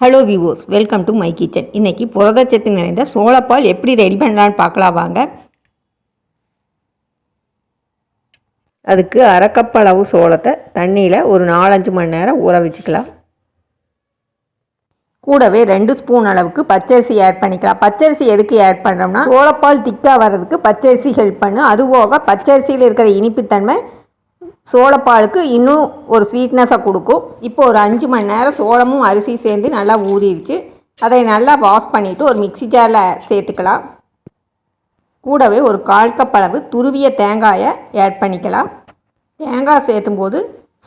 Hello viewers, welcome to my kitchen. இன்றைக்கி புரதச்சத்து நிறைந்த சோளப்பால் எப்படி ரெடி பண்ணலான்னு பார்க்கலாம் வாங்க. அதுக்கு அரை கப் அளவு சோளத்தை தண்ணியில் ஒரு 4-5 மணி நேரம் ஊற வச்சுக்கலாம். கூடவே 2 ஸ்பூன் அளவுக்கு பச்சரிசி ஆட் பண்ணிக்கலாம். பச்சரிசி எதுக்கு ஆட் பண்ணுறோம்னா சோளப்பால் திக்காக வர்றதுக்கு பச்சரிசி ஹெல்ப் பண்ணும். அதுபோக பச்சரிசியில் இருக்கிற இனிப்புத்தன்மை சோளப்பாலுக்கு இன்னும் ஒரு ஸ்வீட்னஸை கொடுக்கும். இப்போ ஒரு 5 மணி நேரம் சோளமும் அரிசி சேர்ந்து நல்லா ஊறிடுச்சு. அதை நல்லா வாஷ் பண்ணிவிட்டு ஒரு மிக்ஸி ஜாரில் சேர்த்துக்கலாம். கூடவே ஒரு 1/4 கப் அளவு துருவிய தேங்காயை ஆட் பண்ணிக்கலாம். தேங்காய் சேர்த்தும் போது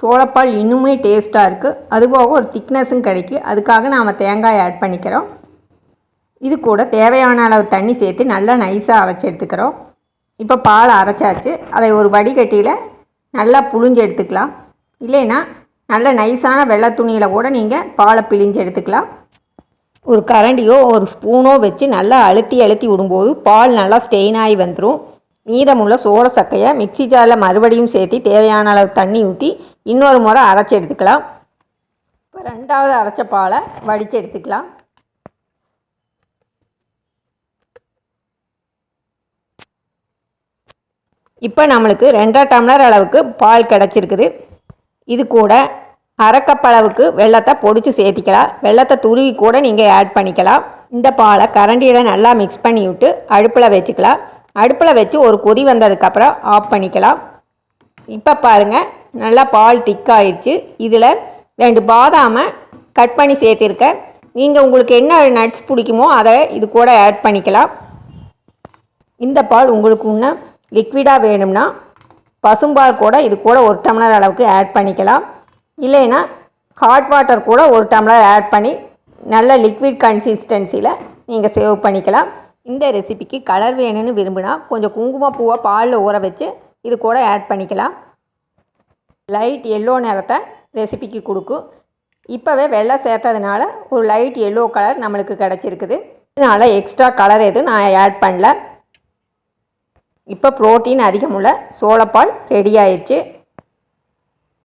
சோளப்பால் இன்னுமே டேஸ்ட்டாக இருக்குது. அதுபோக ஒரு திக்னஸும் கிடைக்கும். அதுக்காக நாம் தேங்காயை ஆட் பண்ணிக்கிறோம். இது கூட தேவையான அளவு தண்ணி சேர்த்து நல்லா நைஸாக அரைச்சி எடுத்துக்கிறோம். இப்போ பால் அரைச்சாச்சு. அதை ஒரு வடிகட்டியில் நல்லா புழிஞ்சு எடுத்துக்கலாம். இல்லைன்னா நல்ல நைஸான வெள்ளை துணியில் கூட நீங்கள் பாலை பிழிஞ்சு எடுத்துக்கலாம். ஒரு கரண்டியோ ஒரு ஸ்பூனோ வச்சு நல்லா அழுத்தி விடும்போது பால் நல்லா ஸ்டெயின் ஆகி வந்துடும். மீதமுள்ள சோள சக்கையை மிக்ஸி ஜாரில் மறுபடியும் சேர்த்து தேவையான அளவு தண்ணி ஊற்றி இன்னொரு முறை அரைச்சி எடுத்துக்கலாம். இப்போ 2வது அரைச்ச பாலை வடித்து எடுத்துக்கலாம். இப்போ நம்மளுக்கு 2 டம்ளர் அளவுக்கு பால் கிடச்சிருக்குது. இது கூட அரை கப் அளவுக்கு வெல்லத்தை பொடிச்சு சேர்த்திக்கலாம். வெல்லத்தை துருவி கூட நீங்கள் ஆட் பண்ணிக்கலாம். இந்த பாலை கரண்டியில் நல்லா மிக்ஸ் பண்ணி விட்டு அடுப்பில் வச்சுக்கலாம். அடுப்பில் வச்சு ஒரு கொதி வந்ததுக்கப்புறம் ஆஃப் பண்ணிக்கலாம். இப்போ பாருங்கள், நல்லா பால் திக்காயிடுச்சு. இதில் 2 பாதாமை கட் பண்ணி சேர்த்திருக்கேன். நீங்கள் உங்களுக்கு என்ன நட்ஸ் பிடிக்குமோ அதை இது கூட ஆட் பண்ணிக்கலாம். இந்த பால் உங்களுக்கு இன்னும் லிக்விடாக வேணும்னா பசும்பால் கூட இது கூட 1 டம்ளர் அளவுக்கு ஆட் பண்ணிக்கலாம். இல்லைன்னா ஹாட் வாட்டர் கூட 1 டம்ளர் ஆட் பண்ணி நல்ல லிக்விட் கன்சிஸ்டன்சியில் நீங்கள் சேவ் பண்ணிக்கலாம். இந்த ரெசிபிக்கு கலர் வேணும்னு விரும்பினா கொஞ்சம் குங்குமப்பூவை பாலில் ஊற வச்சு இது கூட ஆட் பண்ணிக்கலாம். லைட் எல்லோ நிறத்தை ரெசிபிக்கு கொடுக்கும். இப்போவே வெள்ளை சேர்த்ததுனால ஒரு லைட் எல்லோ கலர் நம்மளுக்கு கிடச்சிருக்குது. இதனால் எக்ஸ்ட்ரா கலர் எதுவும் நான் ஆட் பண்ணல. இப்போ புரோட்டீன் அதிகமுள்ள சோளப்பால் ரெடி ஆயிடுச்சு.